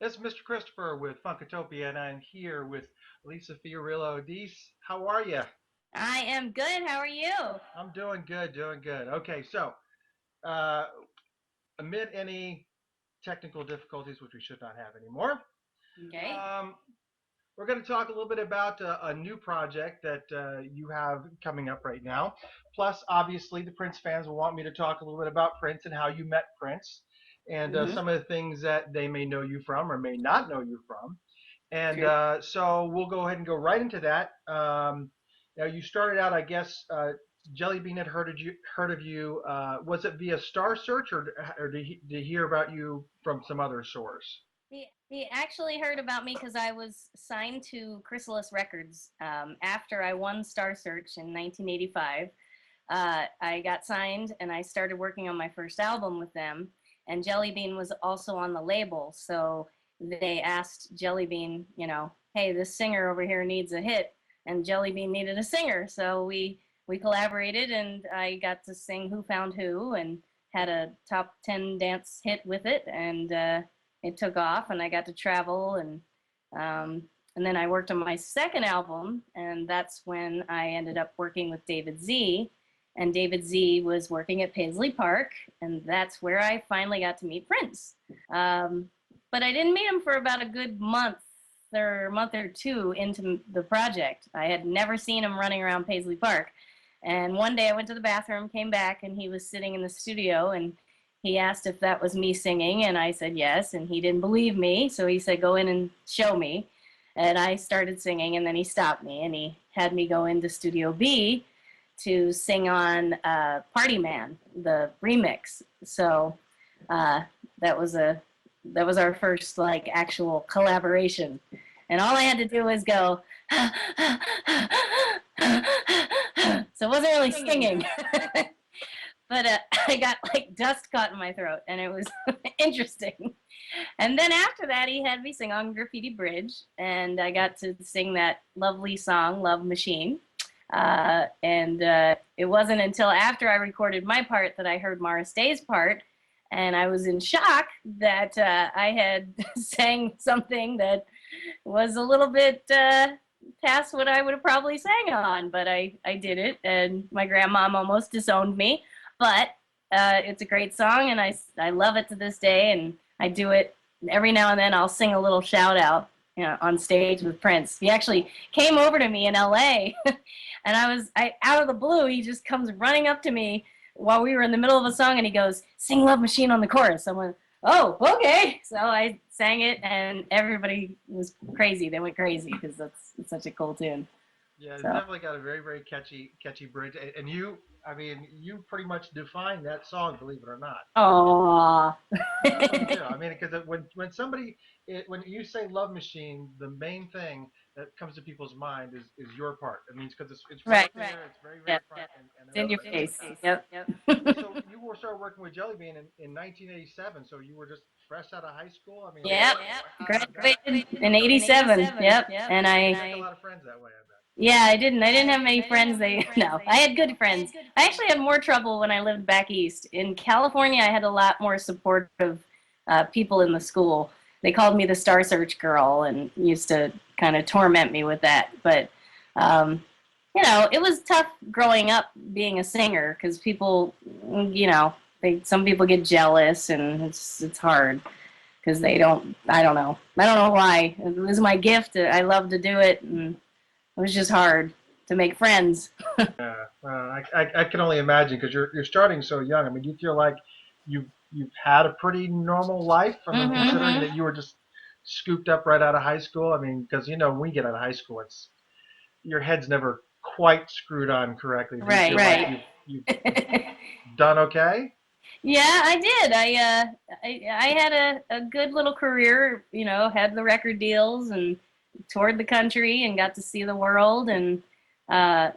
This is Mr. Christopher with Funkatopia, and I'm here with Elisa Fiorillo Dease. How are you? I am good. How are you? I'm doing good, doing good. Okay, so uh, amid any technical difficulties, which we should not have anymore, Okay. um, we're going to talk a little bit about a new project that you have coming up right now. Plus, obviously, the Prince fans will want me to talk a little bit about Prince and how you met Prince and Mm-hmm. some of the things that they may know you from or may not know you from. And True. so we'll go ahead and go right into that. Now you started out, I guess, Jellybean had heard of you. Was it via Star Search or did he hear about you from some other source? He actually heard about me because I was signed to Chrysalis Records after I won Star Search in 1985. I got signed and I started working on my first album with them. And Jellybean was also on the label, so they asked Jellybean, hey, this singer over here needs a hit, and Jellybean needed a singer, so we collaborated, and I got to sing "Who Found Who" and had a top 10 dance hit with it, and it took off, and I got to travel, and then I worked on my second album, and that's when I ended up working with David Z. And David Z was working at Paisley Park, and that's where I finally got to meet Prince. Um, but I didn't meet him for about a good month or two into the project. I had never seen him running around Paisley Park. And one day I went to the bathroom, came back, and he was sitting in the studio, and he asked if that was me singing, and I said yes, and he didn't believe me, so he said, go in and show me. And I started singing, and then he stopped me, and he had me go into Studio B to sing on Party Man, the remix. So uh, that was our first like actual collaboration, and all I had to do was go. So it wasn't really singing, but I got like dust caught in my throat, and it was interesting. And then after that, he had me sing on Graffiti Bridge, and I got to sing that lovely song, Love Machine. And it wasn't until after I recorded my part that I heard Morris Day's part, and I was in shock that I had sang something that was a little bit past what I would have probably sang on, but I did it, and my grandmom almost disowned me, but it's a great song, and I love it to this day, and I do it every now and then. I'll sing a little shout out, on stage with Prince. He actually came over to me in LA and I out of the blue, he just comes running up to me while we were in the middle of a song, and he goes, "Sing Love Machine" on the chorus. I went, "Oh, okay." So I sang it, and everybody was crazy. They went crazy because it's such a cool tune. Yeah, it's So, definitely got a very, very catchy bridge. And you, I mean, you pretty much define that song, believe it or not. oh, You really do. I mean, because when you say Love Machine, the main thing that comes to people's mind is your part. It means because it's right right, there, it's very, yeah, very front and it's in your everybody knows face. about it. Yep. And so you were started working with Jellybean in 1987. So you were just fresh out of high school. I mean, Yep. how did that? Graduated in '87. Yep. And You I didn't make a lot of friends that way, I bet. Yeah, I didn't. I didn't have many friends. No, I had good friends. I actually had more trouble when I lived back east. In California, I had a lot more supportive people in the school. They called me the Star Search girl and used to kind of torment me with that. But, um, it was tough growing up being a singer because people, some people get jealous, and it's hard because they don't. I don't know why. It was my gift. I love to do it, and it was just hard to make friends. Yeah, I can only imagine because you're starting so young. I mean, do you feel like you've had a pretty normal life? I mean, considering Mm-hmm. that you were just scooped up right out of high school. I mean, because when we get out of high school, it's your head's never quite screwed on correctly. Do you Right, feel like right. you've done okay? Yeah, I did. I had a good little career. Had the record deals and toured the country and got to see the world, and uh,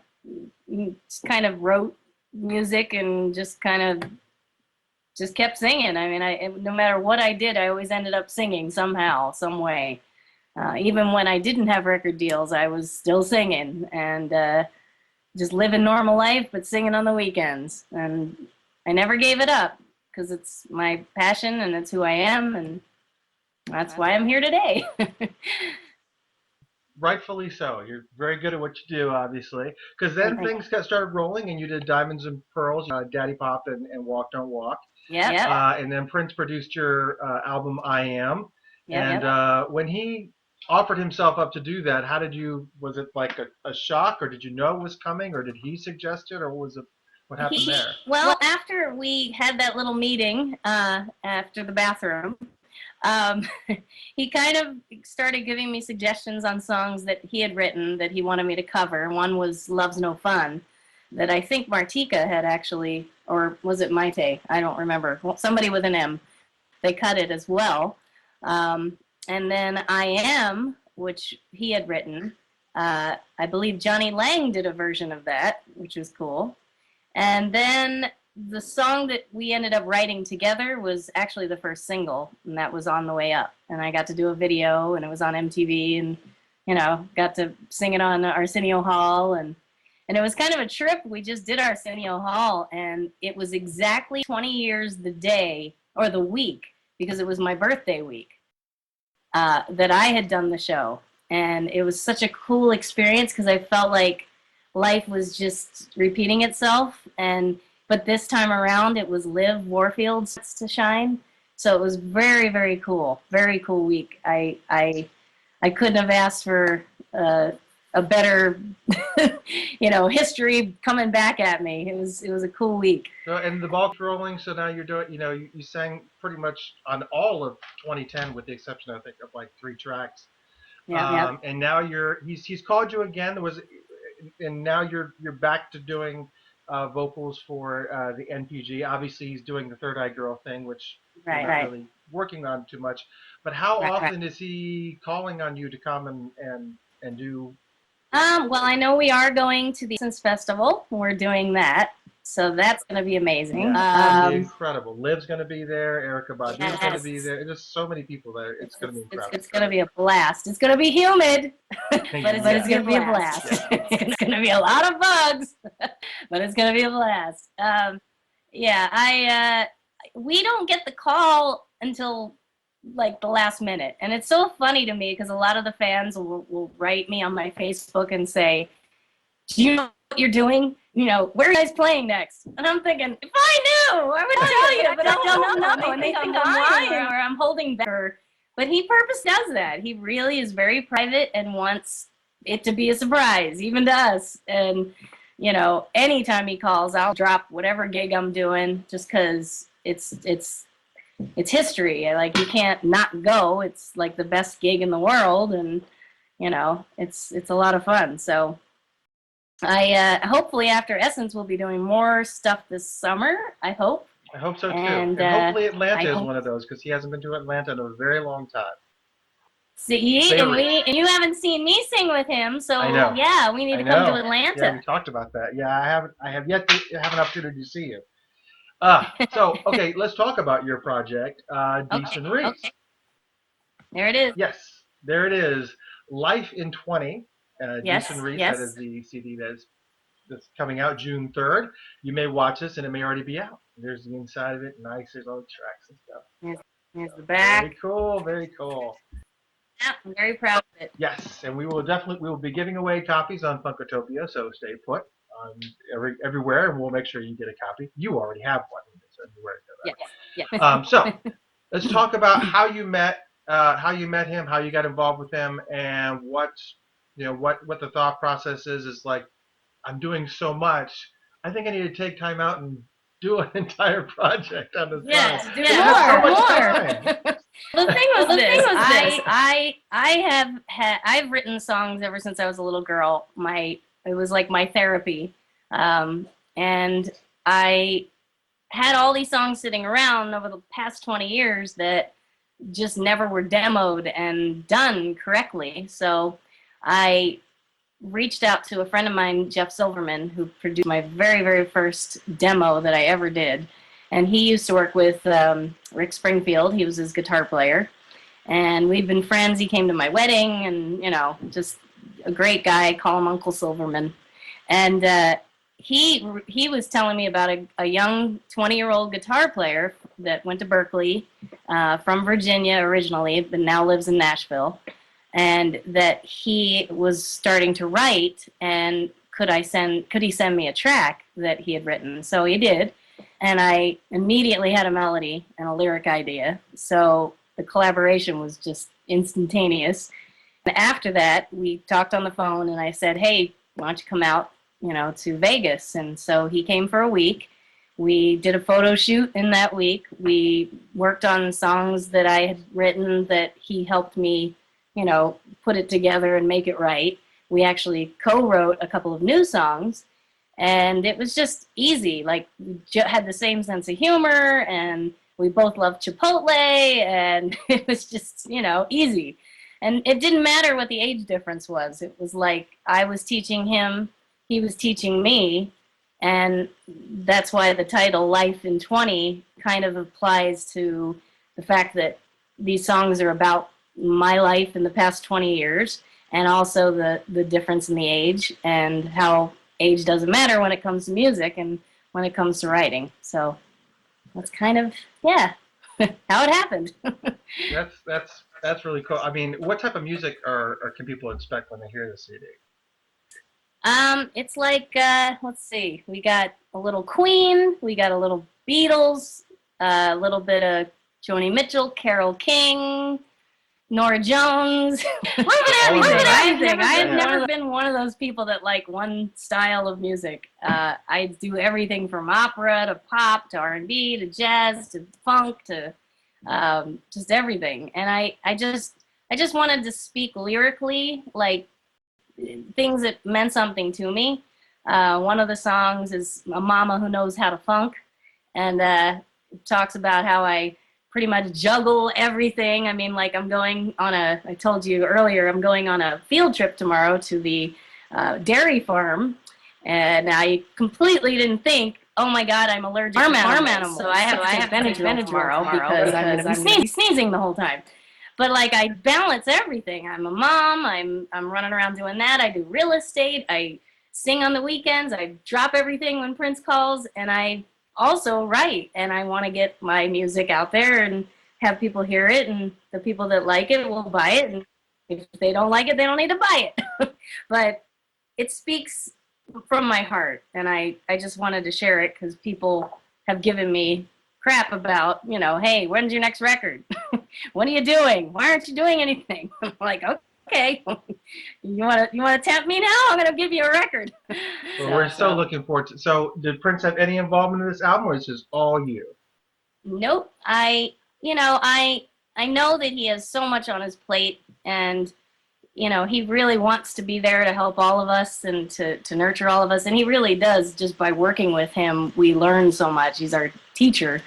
just kind of wrote music and just kept singing. I mean, no matter what I did, I always ended up singing somehow, some way. Even when I didn't have record deals, I was still singing and just living normal life, but singing on the weekends. And I never gave it up because it's my passion and it's who I am. And That's why I'm here today. Rightfully so. You're very good at what you do, obviously. Because then things got started rolling, and you did Diamonds and Pearls, Daddy Pop, and Walk Don't Walk. Yep. And then Prince produced your album I Am. Yep. And when he offered himself up to do that, how did you? Was it like a shock, or did you know it was coming, or did he suggest it, or was it? What happened there? Well, after we had that little meeting after the bathroom, he kind of started giving me suggestions on songs that he had written that he wanted me to cover. One was Love's No Fun, that I think Martika had actually, or was it Maite? I don't remember. Well, somebody with an M. They cut it as well. And then I Am, which he had written. I believe Johnny Lang did a version of that, which was cool. And then the song that we ended up writing together was actually the first single, and that was On the Way Up. And I got to do a video, and it was on MTV, and, you know, got to sing it on Arsenio Hall. And it was kind of a trip. We just did Arsenio Hall, and it was exactly 20 years the day, or the week, because it was my birthday week, that I had done the show. And it was such a cool experience because I felt like life was just repeating itself. But this time around, it was Liv Warfield's to shine. So it was very, very cool. Very cool week. I couldn't have asked for a better, you know, history coming back at me. It was a cool week. So, and the ball's rolling. So now you're doing. You know, you sang pretty much on all of 2010, with the exception, I think, of like 3 tracks. Yeah. And now he's called you again. And now you're back to doing vocals for the NPG. Obviously, he's doing the Third Eye Girl thing, which you're not really working on too much. But how often is he calling on you to come and do? Well, I know we are going to the Essence Festival. We're doing that. So that's going to be amazing. Yeah, it's going to be incredible. Liv's going to be there. Erica Badu's going to be there. There's so many people there. It's going to be incredible. It's going to be a blast. It's going to be humid, but it's going to be a blast. It's going to be a lot of bugs, but it's going to be a blast. We don't get the call until like the last minute. And it's so funny to me because a lot of the fans will write me on my Facebook and say, do you know what you're doing? You know, where are you guys playing next? And I'm thinking, if I knew, I would tell you, but I don't know. And they think I'm lying or I'm holding back. But he purpose does that. He really is very private and wants it to be a surprise, even to us. And, you know, anytime he calls, I'll drop whatever gig I'm doing just because it's history. Like, you can't not go. It's like the best gig in the world. And, you know, it's a lot of fun. So I hopefully after Essence we'll be doing more stuff this summer. I hope so too. And hopefully Atlanta is one of those because he hasn't been to Atlanta in a very long time. See, and you haven't seen me sing with him, so yeah, we need to come to Atlanta. Yeah, we talked about that. Yeah, I have yet to have an opportunity to see you. So okay, let's talk about your project, Dease and Reese. Okay. There it is. Yes, there it is. Life in 20. Dease and Reese, that is the CD that's coming out June 3rd. You may watch this and it may already be out. There's the inside of it, nice. There's all the tracks and stuff. Here's the back. Very cool, very cool. Yeah, I'm very proud of it. Yes, and we will be giving away copies on Funkatopia, so stay put everywhere, and we'll make sure you get a copy. You already have one, so everywhere. So let's talk about how you met him, how you got involved with him, and what the thought process is like. I'm doing so much. I think I need to take time out and do an entire project on this. Yes, do more. The thing was I've written songs ever since I was a little girl. It was like my therapy, and I had all these songs sitting around over the past 20 years that just never were demoed and done correctly. So I reached out to a friend of mine, Jeff Silverman, who produced my very, very first demo that I ever did. And he used to work with Rick Springfield. He was his guitar player. And we've been friends. He came to my wedding and, you know, just a great guy. Call him Uncle Silverman. And he was telling me about a young 20-year-old guitar player that went to Berkeley, from Virginia originally, but now lives in Nashville, and that he was starting to write, and could he send me a track that he had written? So he did, and I immediately had a melody and a lyric idea. So the collaboration was just instantaneous. And after that, we talked on the phone, and I said, hey, why don't you come out, to Vegas? And so he came for a week. We did a photo shoot in that week. We worked on songs that I had written that he helped me, put it together and make it right. We actually co-wrote a couple of new songs, and it was just easy. Like, we had the same sense of humor, and we both loved Chipotle, and it was just, easy. And it didn't matter what the age difference was. It was like I was teaching him, he was teaching me, and that's why the title Life in 20 kind of applies to the fact that these songs are about my life in the past 20 years, and also the difference in the age, and how age doesn't matter when it comes to music and when it comes to writing. So that's kind of, how it happened. That's really cool. I mean, what type of music or can people expect when they hear the CD? It's like, let's see, we got a little Queen, we got a little Beatles, a little bit of Joni Mitchell, Carole King, Nora Jones, a little bit of everything. I've never been one of those people that like one style of music. I do everything from opera to pop to R&B to jazz to funk to just everything. And I just wanted to speak lyrically, like things that meant something to me. One of the songs is A Mama Who Knows How to Funk, and it talks about how I pretty much juggle everything. I mean, like I told you earlier, I'm going on a field trip tomorrow to the dairy farm, and I completely didn't think, oh my God, I'm allergic to farm animals, so I have to take Benadryl tomorrow because I'm going to be sneezing the whole time. But like, I balance everything. I'm a mom. I'm running around doing that. I do real estate. I sing on the weekends. I drop everything when Prince calls, and I also write. And I want to get my music out there and have people hear it. And the people that like it will buy it. And if they don't like it, they don't need to buy it. But it speaks from my heart, and I just wanted to share it because people have given me crap about, hey, when's your next record? What are you doing? Why aren't you doing anything? I'm like, okay, you want to tempt me now? I'm going to give you a record. Well, we're so looking forward to. So, did Prince have any involvement in this album, or is this all you? Nope. I know that he has so much on his plate, and he really wants to be there to help all of us and to nurture all of us, and he really does. Just by working with him, we learn so much. He's our teacher.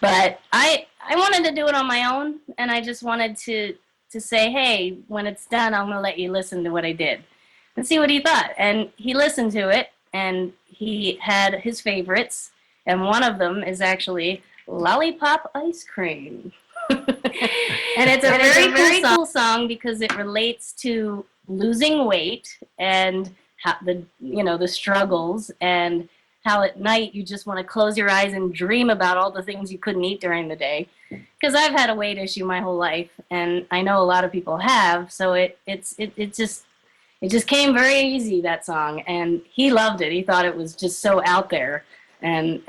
But I wanted to do it on my own, and I just wanted to say, hey, when it's done, I'm going to let you listen to what I did and see what he thought. And he listened to it, and he had his favorites, and one of them is actually Lollipop Ice Cream. And it's a very cool song because it relates to losing weight and how the struggles, and how at night you just want to close your eyes and dream about all the things you couldn't eat during the day. Because I've had a weight issue my whole life, and I know a lot of people have. So it just came very easy, that song, and he loved it. He thought it was just so out there, and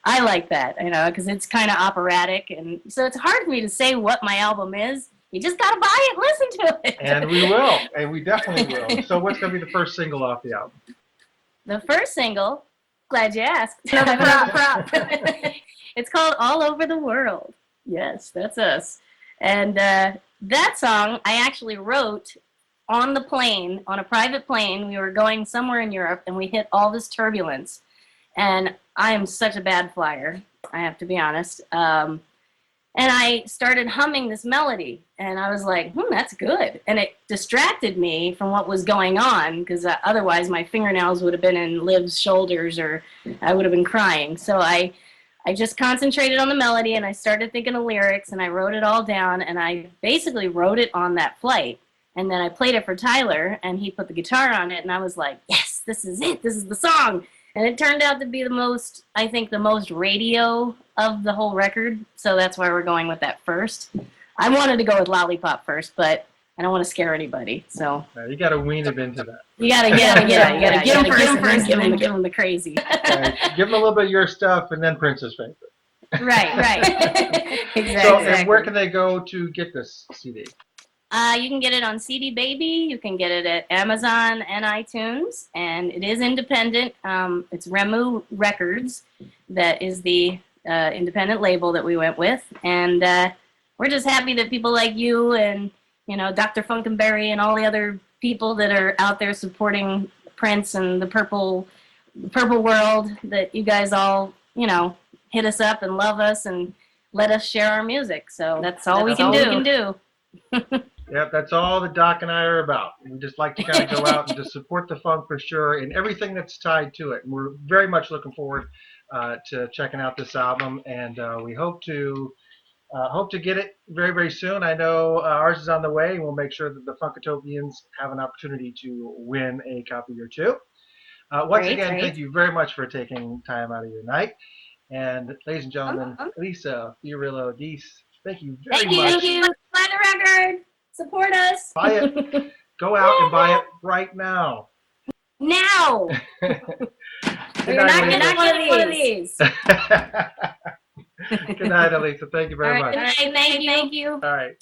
I like that, because it's kind of operatic, and so it's hard for me to say what my album is. You just gotta buy it, listen to it. And we will, and we definitely will. So what's gonna be the first single off the album? The first single, glad you asked. Another prop. It's called All Over the World. Yes, that's us. And that song I actually wrote on the plane, on a private plane. We were going somewhere in Europe, and we hit all this turbulence. And I am such a bad flyer, I have to be honest. And I started humming this melody, and I was like, that's good. And it distracted me from what was going on, because otherwise my fingernails would have been in Liv's shoulders, or I would have been crying. So I just concentrated on the melody, and I started thinking of lyrics, and I wrote it all down, and I basically wrote it on that flight. And then I played it for Tyler, and he put the guitar on it, and I was like, yes, This is it. This is the song. And it turned out to be the most radio of the whole record. So that's why we're going with that first. I wanted to go with Lollipop first, but I don't want to scare anybody. So you got to wean him into that. You gotta get him first, and give him the crazy. Give him a little bit of your stuff, and then Prince's favorite. Right. Exactly. So, and where can they go to get this CD? You can get it on CD Baby. You can get it at Amazon and iTunes, and it is independent. It's Remu Records that is the independent label that we went with, and we're just happy that people like you and Dr. Funkenberry and all the other people that are out there supporting Prince and the purple world, that you guys all hit us up and love us and let us share our music. So that's all we can do. Yep, that's all that Doc and I are about. We just like to kind of go out and just support the funk for sure, and everything that's tied to it. And we're very much looking forward to checking out this album, and we hope to get it very, very soon. I know ours is on the way, and we'll make sure that the Funkatopians have an opportunity to win a copy or two. Once again, thank you very much for taking time out of your night. And ladies and gentlemen, Elisa Fiorillo Dease, thank you very much. Thank you. Buy the record. Support us. Buy it. Go out and buy it right now. Now. You're not getting one of these. Good night, Elisa. Thank you very much. Good night. Thank you. All right.